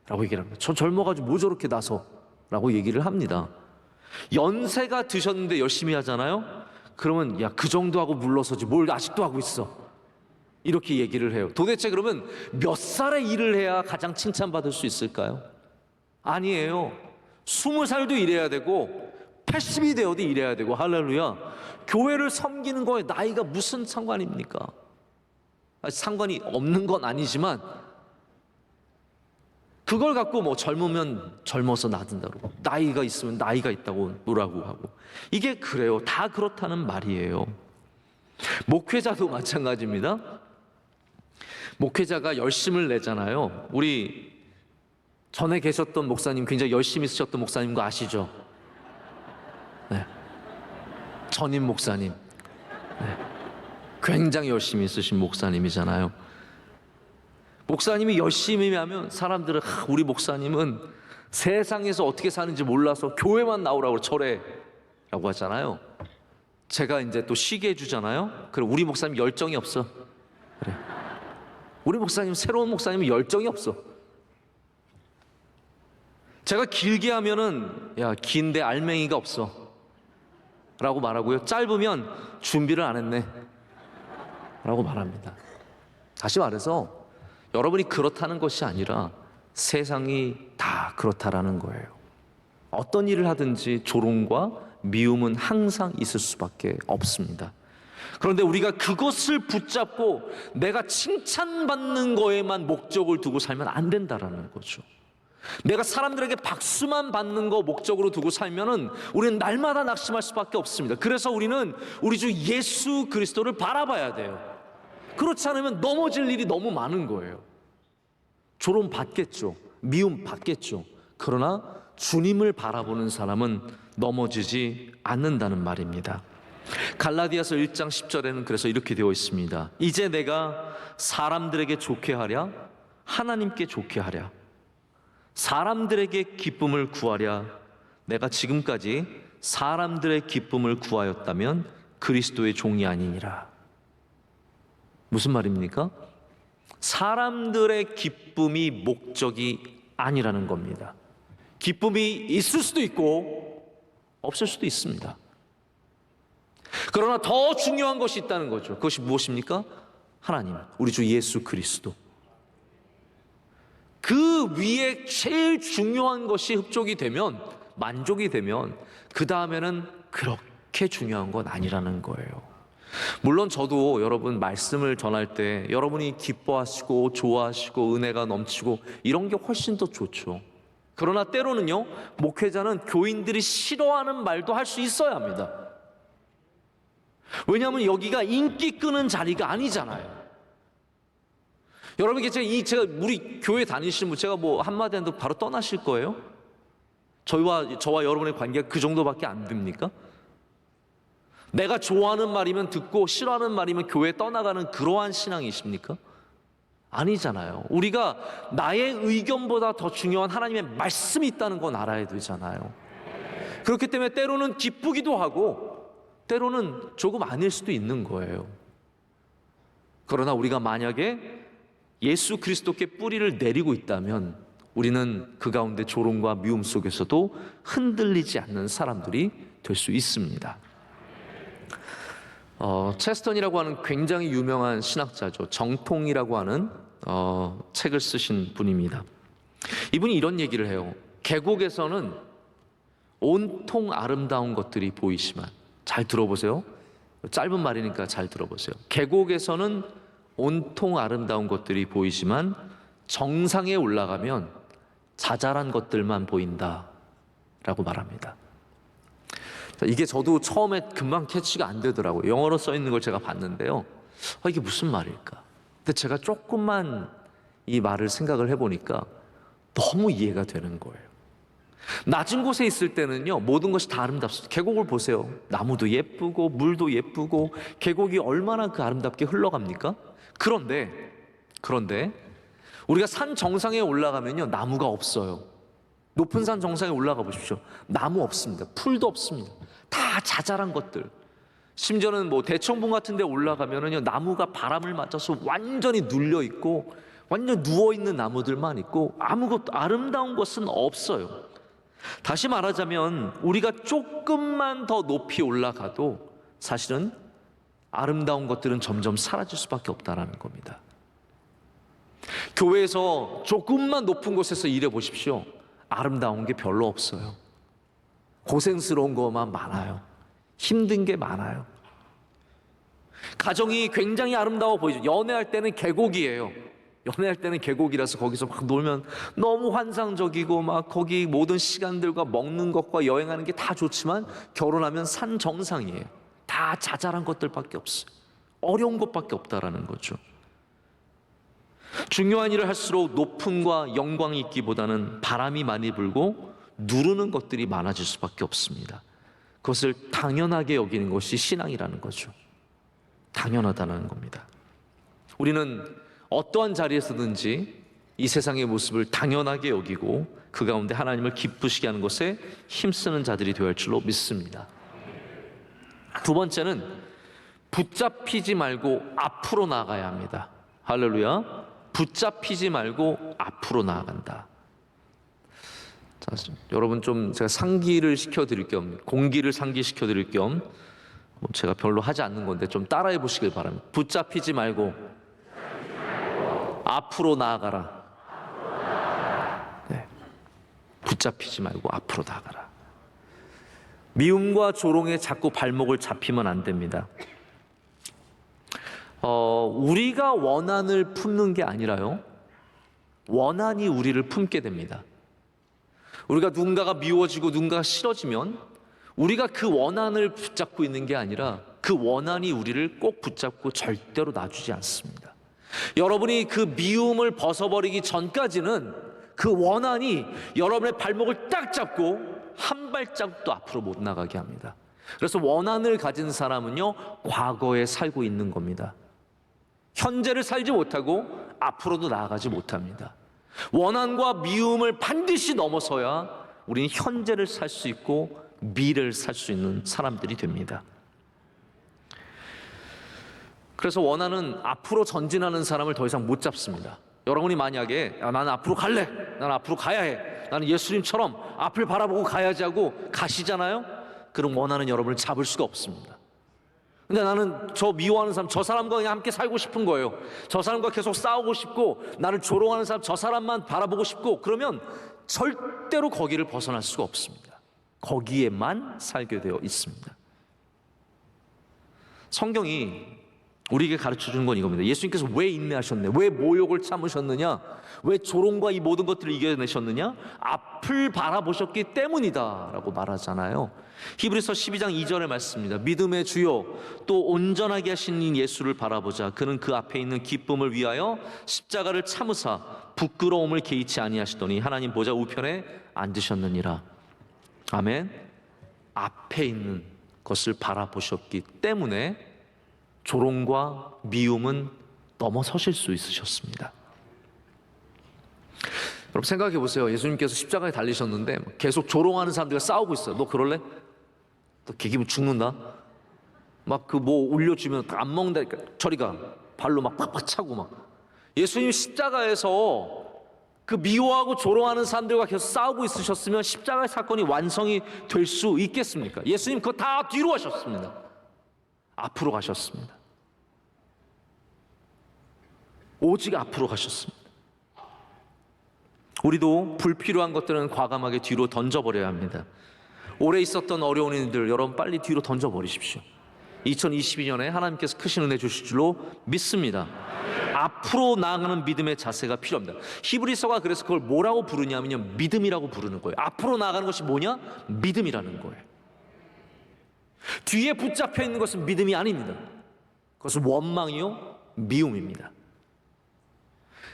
라고 얘기를 합니다. 저 젊어가지고 뭐 저렇게 나서? 라고 얘기를 합니다. 연세가 드셨는데 열심히 하잖아요? 그러면 야, 그 정도 하고 물러서지 뭘 아직도 하고 있어, 이렇게 얘기를 해요. 도대체 그러면 몇 살의 일을 해야 가장 칭찬받을 수 있을까요? 아니에요. 20살도 일해야 되고 80이 되어도 일해야 되고. 할렐루야. 교회를 섬기는 거에 나이가 무슨 상관입니까? 상관이 없는 건 아니지만 그걸 갖고 뭐 젊으면 젊어서 나든다고, 나이가 있으면 나이가 있다고 뭐라고 하고, 이게 그래요. 다 그렇다는 말이에요. 목회자도 마찬가지입니다. 목회자가 열심을 내잖아요. 우리 전에 계셨던 목사님, 굉장히 열심히 쓰셨던 목사님 거 아시죠? 네. 전임 목사님. 네. 굉장히 열심히 쓰신 목사님이잖아요. 목사님이 열심히 하면 사람들은 우리 목사님은 세상에서 어떻게 사는지 몰라서 교회만 나오라고 절해라고 하잖아요. 제가 이제 또 쉬게 해주잖아요. 그래, 우리 목사님 열정이 없어. 그래, 우리 목사님, 새로운 목사님은 열정이 없어. 제가 길게 하면은 야, 긴데 알맹이가 없어 라고 말하고요. 짧으면 준비를 안 했네 라고 말합니다. 다시 말해서 여러분이 그렇다는 것이 아니라 세상이 다 그렇다라는 거예요. 어떤 일을 하든지 조롱과 미움은 항상 있을 수밖에 없습니다. 그런데 우리가 그것을 붙잡고 내가 칭찬받는 거에만 목적을 두고 살면 안 된다라는 거죠. 내가 사람들에게 박수만 받는 거 목적으로 두고 살면은 우리는 날마다 낙심할 수밖에 없습니다. 그래서 우리는 우리 주 예수 그리스도를 바라봐야 돼요. 그렇지 않으면 넘어질 일이 너무 많은 거예요. 조롱 받겠죠. 미움 받겠죠. 그러나 주님을 바라보는 사람은 넘어지지 않는다는 말입니다. 갈라디아서 1장 10절에는 그래서 이렇게 되어 있습니다. 이제 내가 사람들에게 좋게 하랴 하나님께 좋게 하랴 사람들에게 기쁨을 구하랴 내가 지금까지 사람들의 기쁨을 구하였다면 그리스도의 종이 아니니라. 무슨 말입니까? 사람들의 기쁨이 목적이 아니라는 겁니다. 기쁨이 있을 수도 있고 없을 수도 있습니다. 그러나 더 중요한 것이 있다는 거죠. 그것이 무엇입니까? 하나님, 우리 주 예수 그리스도. 그 위에 제일 중요한 것이 흡족이 되면, 만족이 되면 그 다음에는 그렇게 중요한 건 아니라는 거예요. 물론 저도 여러분 말씀을 전할 때 여러분이 기뻐하시고 좋아하시고 은혜가 넘치고 이런 게 훨씬 더 좋죠. 그러나 때로는요, 목회자는 교인들이 싫어하는 말도 할 수 있어야 합니다. 왜냐하면 여기가 인기 끄는 자리가 아니잖아요. 여러분, 제가 우리 교회 다니시는 분, 제가 뭐 한마디 해도 바로 떠나실 거예요? 저와 여러분의 관계가 그 정도밖에 안 됩니까? 내가 좋아하는 말이면 듣고 싫어하는 말이면 교회 떠나가는 그러한 신앙이십니까? 아니잖아요. 우리가 나의 의견보다 더 중요한 하나님의 말씀이 있다는 건 알아야 되잖아요. 그렇기 때문에 때로는 기쁘기도 하고 때로는 조금 아닐 수도 있는 거예요. 그러나 우리가 만약에 예수 그리스도께 뿌리를 내리고 있다면 우리는 그 가운데 조롱과 미움 속에서도 흔들리지 않는 사람들이 될 수 있습니다. 체스턴이라고 하는 굉장히 유명한 신학자죠. 정통이라고 하는 책을 쓰신 분입니다. 이분이 이런 얘기를 해요. 계곡에서는 온통 아름다운 것들이 보이지만, 잘 들어보세요. 짧은 말이니까 잘 들어보세요. 계곡에서는 온통 아름다운 것들이 보이지만 정상에 올라가면 자잘한 것들만 보인다 라고 말합니다. 이게 저도 처음에 금방 캐치가 안 되더라고요. 영어로 써 있는 걸 제가 봤는데요. 이게 무슨 말일까? 근데 제가 조금만 이 말을 생각을 해보니까 너무 이해가 되는 거예요. 낮은 곳에 있을 때는요, 모든 것이 다 아름답습니다. 계곡을 보세요. 나무도 예쁘고 물도 예쁘고 계곡이 얼마나 그 아름답게 흘러갑니까? 그런데 우리가 산 정상에 올라가면요, 나무가 없어요. 높은 산 정상에 올라가 보십시오. 나무 없습니다. 풀도 없습니다. 다 자잘한 것들. 심지어는 뭐 대청봉 같은 데 올라가면은요, 나무가 바람을 맞아서 완전히 눌려 있고 완전 누워 있는 나무들만 있고 아무것도 아름다운 것은 없어요. 다시 말하자면 우리가 조금만 더 높이 올라가도 사실은 아름다운 것들은 점점 사라질 수밖에 없다라는 겁니다. 교회에서 조금만 높은 곳에서 일해 보십시오. 아름다운 게 별로 없어요. 고생스러운 것만 많아요. 힘든 게 많아요. 가정이 굉장히 아름다워 보이죠. 연애할 때는 계곡이에요. 연애할 때는 계곡이라서 거기서 막 놀면 너무 환상적이고 막 거기 모든 시간들과 먹는 것과 여행하는 게 다 좋지만 결혼하면 산 정상이에요. 다 자잘한 것들밖에 없어요. 어려운 것밖에 없다라는 거죠. 중요한 일을 할수록 높음과 영광이 있기보다는 바람이 많이 불고 누르는 것들이 많아질 수밖에 없습니다. 그것을 당연하게 여기는 것이 신앙이라는 거죠. 당연하다는 겁니다. 우리는 어떠한 자리에서든지 이 세상의 모습을 당연하게 여기고 그 가운데 하나님을 기쁘시게 하는 것에 힘쓰는 자들이 되어야 할 줄로 믿습니다. 두 번째는 붙잡히지 말고 앞으로 나아가야 합니다. 할렐루야. 붙잡히지 말고 앞으로 나아간다. 자, 여러분 좀 제가 상기를 시켜드릴 겸 공기를 상기시켜드릴 겸 제가 별로 하지 않는 건데 좀 따라해 보시길 바랍니다. 붙잡히지 말고 앞으로 나아가라. 네. 붙잡히지 말고 앞으로 나아가라. 미움과 조롱에 자꾸 발목을 잡히면 안 됩니다. 우리가 원한을 품는 게 아니라요, 원한이 우리를 품게 됩니다. 우리가 누군가가 미워지고 누군가가 싫어지면 우리가 그 원한을 붙잡고 있는 게 아니라 그 원한이 우리를 꼭 붙잡고 절대로 놔주지 않습니다. 여러분이 그 미움을 벗어버리기 전까지는 그 원한이 여러분의 발목을 딱 잡고 한 발짝도 앞으로 못 나가게 합니다. 그래서 원한을 가진 사람은요, 과거에 살고 있는 겁니다. 현재를 살지 못하고 앞으로도 나아가지 못합니다. 원한과 미움을 반드시 넘어서야 우리는 현재를 살 수 있고 미래를 살 수 있는 사람들이 됩니다. 그래서 원한은 앞으로 전진하는 사람을 더 이상 못 잡습니다. 여러분이 만약에 나는 앞으로 갈래, 나는 앞으로 가야 해, 나는 예수님처럼 앞을 바라보고 가야지 하고 가시잖아요. 그럼 원한은 여러분을 잡을 수가 없습니다. 근데 나는 저 미워하는 사람, 저 사람과 그냥 함께 살고 싶은 거예요. 저 사람과 계속 싸우고 싶고 나를 조롱하는 사람, 저 사람만 바라보고 싶고, 그러면 절대로 거기를 벗어날 수가 없습니다. 거기에만 살게 되어 있습니다. 성경이 우리에게 가르쳐주는 건 이겁니다. 예수님께서 왜 인내하셨네, 왜 모욕을 참으셨느냐, 왜 조롱과 이 모든 것들을 이겨내셨느냐, 앞을 바라보셨기 때문이다 라고 말하잖아요. 히브리서 12장 2절의 말씀입니다. 믿음의 주요 또 온전하게 하신 이 예수를 바라보자. 그는 그 앞에 있는 기쁨을 위하여 십자가를 참으사 부끄러움을 개의치 아니하시더니 하나님 보좌 우편에 앉으셨느니라. 아멘. 앞에 있는 것을 바라보셨기 때문에 조롱과 미움은 넘어서실 수 있으셨습니다. 여러분 생각해 보세요. 예수님께서 십자가에 달리셨는데 계속 조롱하는 사람들과 싸우고 있어요. 너 그럴래? 너 개기면 죽는다. 막 그 뭐 올려주면 안 먹는다니까. 저리 가. 발로 막 팍팍 차고 막. 예수님 십자가에서 그 미워하고 조롱하는 사람들과 계속 싸우고 있으셨으면 십자가의 사건이 완성이 될 수 있겠습니까? 예수님 그거 다 뒤로 하셨습니다. 앞으로 가셨습니다. 오직 앞으로 가셨습니다. 우리도 불필요한 것들은 과감하게 뒤로 던져버려야 합니다. 올해 있었던 어려운 일들 여러분 빨리 뒤로 던져버리십시오. 2022년에 하나님께서 크신 은혜 주실 줄로 믿습니다. 앞으로 나아가는 믿음의 자세가 필요합니다. 히브리서가 그래서 그걸 뭐라고 부르냐면요, 믿음이라고 부르는 거예요. 앞으로 나아가는 것이 뭐냐? 믿음이라는 거예요. 뒤에 붙잡혀 있는 것은 믿음이 아닙니다. 그것은 원망이요, 미움입니다.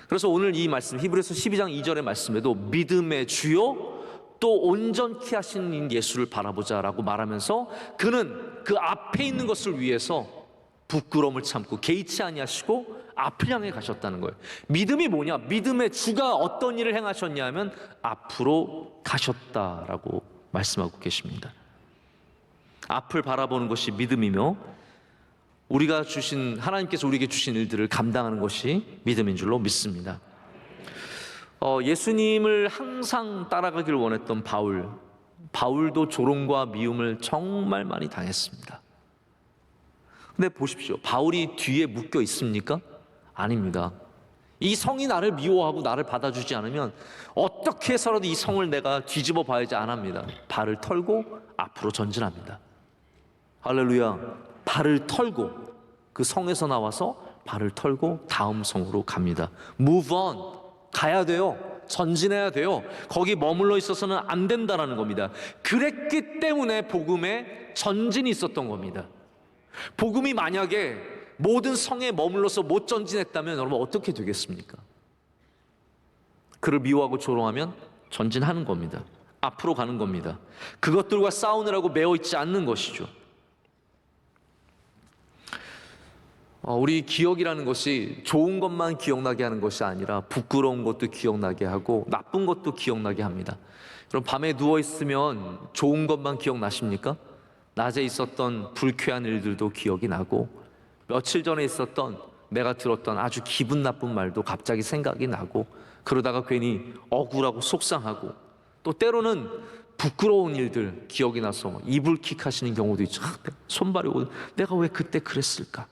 그래서 오늘 이 말씀 히브리서 12장 2절의 말씀에도 믿음의 주요 또 온전케 하신 예수를 바라보자라고 말하면서 그는 그 앞에 있는 것을 위해서 부끄러움을 참고 개의치 아니하시고 앞을 향해 가셨다는 거예요. 믿음이 뭐냐? 믿음의 주가 어떤 일을 행하셨냐 하면 앞으로 가셨다라고 말씀하고 계십니다. 앞을 바라보는 것이 믿음이며 우리가 주신 하나님께서 우리에게 주신 일들을 감당하는 것이 믿음인 줄로 믿습니다. 예수님을 항상 따라가기를 원했던 바울도 조롱과 미움을 정말 많이 당했습니다. 근데 보십시오. 바울이 뒤에 묶여 있습니까? 아닙니다. 이 성이 나를 미워하고 나를 받아주지 않으면 어떻게 해서라도 이 성을 내가 뒤집어 봐야지 안 합니다. 발을 털고 앞으로 전진합니다. 할렐루야. 발을 털고 그 성에서 나와서 발을 털고 다음 성으로 갑니다. Move on. 가야 돼요. 전진해야 돼요. 거기 머물러 있어서는 안 된다라는 겁니다. 그랬기 때문에 복음에 전진이 있었던 겁니다. 복음이 만약에 모든 성에 머물러서 못 전진했다면 여러분 어떻게 되겠습니까? 그를 미워하고 조롱하면 전진하는 겁니다. 앞으로 가는 겁니다. 그것들과 싸우느라고 매어 있지 않는 것이죠. 우리 기억이라는 것이 좋은 것만 기억나게 하는 것이 아니라 부끄러운 것도 기억나게 하고 나쁜 것도 기억나게 합니다. 여러분 밤에 누워있으면 좋은 것만 기억나십니까? 낮에 있었던 불쾌한 일들도 기억이 나고 며칠 전에 있었던 내가 들었던 아주 기분 나쁜 말도 갑자기 생각이 나고 그러다가 괜히 억울하고 속상하고 또 때로는 부끄러운 일들 기억이 나서 이불킥 하시는 경우도 있죠. 손발이 오고 내가 왜 그때 그랬을까?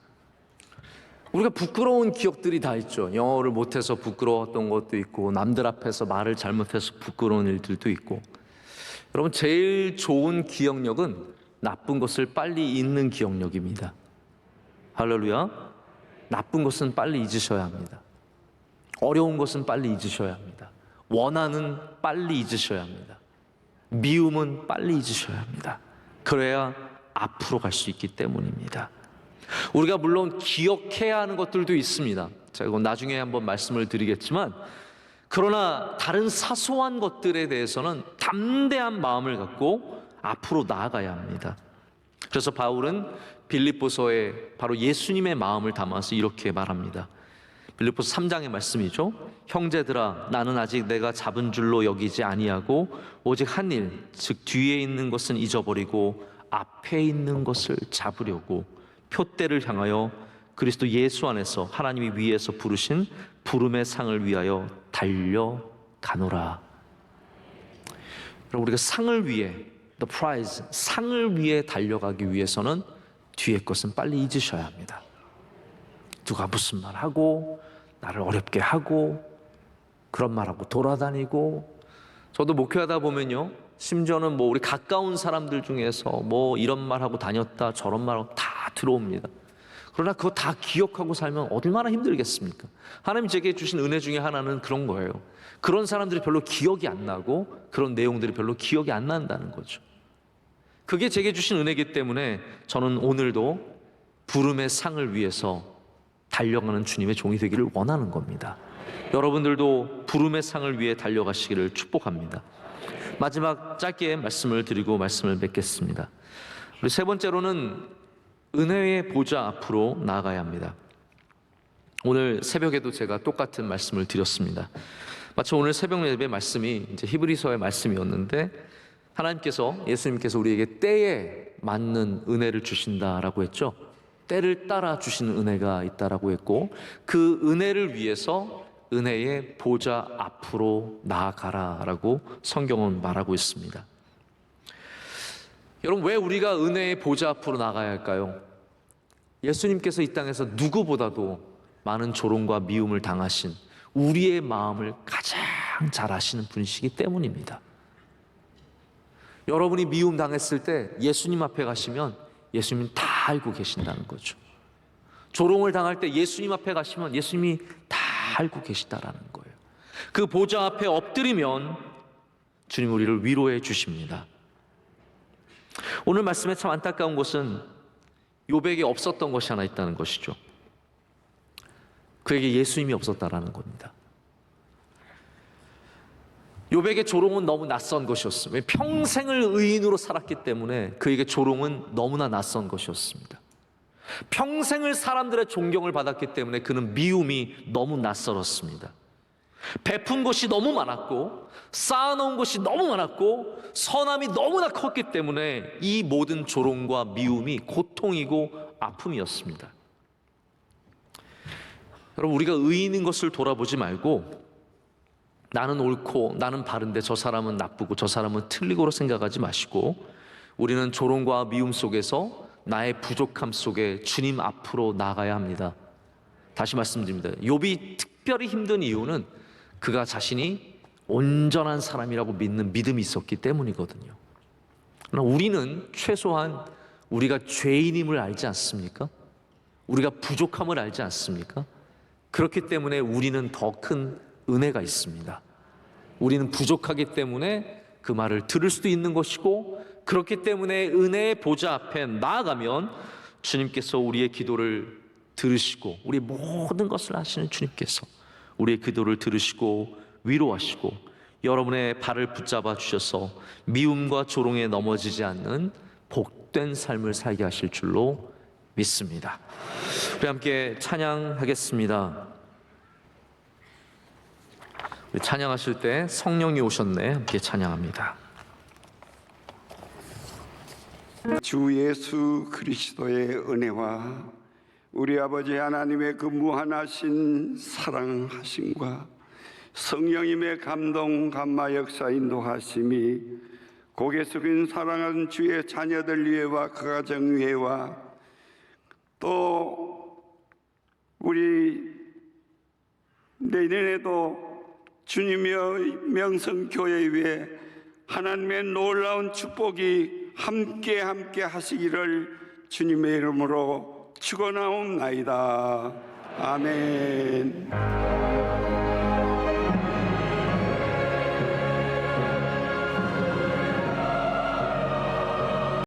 우리가 부끄러운 기억들이 다 있죠. 영어를 못해서 부끄러웠던 것도 있고 남들 앞에서 말을 잘못해서 부끄러운 일들도 있고. 여러분 제일 좋은 기억력은 나쁜 것을 빨리 잊는 기억력입니다. 할렐루야. 나쁜 것은 빨리 잊으셔야 합니다. 어려운 것은 빨리 잊으셔야 합니다. 원한은 빨리 잊으셔야 합니다. 미움은 빨리 잊으셔야 합니다. 그래야 앞으로 갈 수 있기 때문입니다. 우리가 물론 기억해야 하는 것들도 있습니다. 제가 이건 나중에 한번 말씀을 드리겠지만 그러나 다른 사소한 것들에 대해서는 담대한 마음을 갖고 앞으로 나아가야 합니다. 그래서 바울은 빌립보서에 바로 예수님의 마음을 담아서 이렇게 말합니다. 빌립보서 3장의 말씀이죠. 형제들아 나는 아직 내가 잡은 줄로 여기지 아니하고 오직 한 일, 즉 뒤에 있는 것은 잊어버리고 앞에 있는 것을 잡으려고 표대를 향하여 그리스도 예수 안에서 하나님이 위에서 부르신 부름의 상을 위하여 달려가노라. 우리가 상을 위해, the prize, 상을 위해 달려가기 위해서는 뒤에 것은 빨리 잊으셔야 합니다. 누가 무슨 말 하고 나를 어렵게 하고 그런 말하고 돌아다니고. 저도 목회하다 보면요, 심지어는 뭐 우리 가까운 사람들 중에서 뭐 이런 말하고 다녔다 저런 말하고 다 들어옵니다. 그러나 그거 다 기억하고 살면 얼마나 힘들겠습니까? 하나님이 제게 주신 은혜 중에 하나는 그런 거예요. 그런 사람들이 별로 기억이 안 나고 그런 내용들이 별로 기억이 안 난다는 거죠. 그게 제게 주신 은혜이기 때문에 저는 오늘도 부름의 상을 위해서 달려가는 주님의 종이 되기를 원하는 겁니다. 여러분들도 부름의 상을 위해 달려가시기를 축복합니다. 마지막 짧게 말씀을 드리고 말씀을 맺겠습니다. 우리 세 번째로는 은혜의 보좌 앞으로 나아가야 합니다. 오늘 새벽에도 제가 똑같은 말씀을 드렸습니다. 마치 오늘 새벽 예배 말씀이 이제 히브리서의 말씀이었는데 하나님께서, 예수님께서 우리에게 때에 맞는 은혜를 주신다라고 했죠. 때를 따라 주시는 은혜가 있다라고 했고 그 은혜를 위해서 은혜의 보좌 앞으로 나아가라라고 성경은 말하고 있습니다. 여러분 왜 우리가 은혜의 보좌 앞으로 나가야 할까요? 예수님께서 이 땅에서 누구보다도 많은 조롱과 미움을 당하신 우리의 마음을 가장 잘 아시는 분이시기 때문입니다. 여러분이 미움 당했을 때 예수님 앞에 가시면 예수님은 다 알고 계신다는 거죠. 조롱을 당할 때 예수님 앞에 가시면 예수님이 다 알고 계시다라는 거예요. 그 보좌 앞에 엎드리면 주님 우리를 위로해 주십니다. 오늘 말씀에 참 안타까운 것은 욥에게 없었던 것이 하나 있다는 것이죠. 그에게 예수님이 없었다라는 겁니다. 욥에게 조롱은 너무 낯선 것이었습니다. 평생을 의인으로 살았기 때문에 그에게 조롱은 너무나 낯선 것이었습니다. 평생을 사람들의 존경을 받았기 때문에 그는 미움이 너무 낯설었습니다. 베푼 것이 너무 많았고 쌓아놓은 것이 너무 많았고 선함이 너무나 컸기 때문에 이 모든 조롱과 미움이 고통이고 아픔이었습니다. 여러분 우리가 의인인 것을 돌아보지 말고 나는 옳고 나는 바른데 저 사람은 나쁘고 저 사람은 틀리고로 생각하지 마시고 우리는 조롱과 미움 속에서 나의 부족함 속에 주님 앞으로 나가야 합니다. 다시 말씀드립니다. 욥이 특별히 힘든 이유는 그가 자신이 온전한 사람이라고 믿는 믿음이 있었기 때문이거든요. 그러나 우리는 최소한 우리가 죄인임을 알지 않습니까? 우리가 부족함을 알지 않습니까? 그렇기 때문에 우리는 더 큰 은혜가 있습니다. 우리는 부족하기 때문에 그 말을 들을 수도 있는 것이고, 그렇기 때문에 은혜의 보좌 앞에 나아가면 주님께서 우리의 기도를 들으시고, 우리 모든 것을 아시는 주님께서 우리의 기도를 들으시고 위로하시고 여러분의 발을 붙잡아 주셔서 미움과 조롱에 넘어지지 않는 복된 삶을 살게 하실 줄로 믿습니다. 우리 함께 찬양하겠습니다. 우리 찬양하실 때 성령이 오셨네. 함께 찬양합니다. 주 예수 그리스도의 은혜와 우리 아버지 하나님의 그 무한하신 사랑하심과 성령님의 감동 감화 역사 인도하심이 고개 숙인 사랑하는 주의 자녀들 위에와 그 가정 위에와 또 우리 내년에도 주님의 명성교회 위에 하나님의 놀라운 축복이 함께 하시기를 주님의 이름으로 축원하옵나이다. 아멘.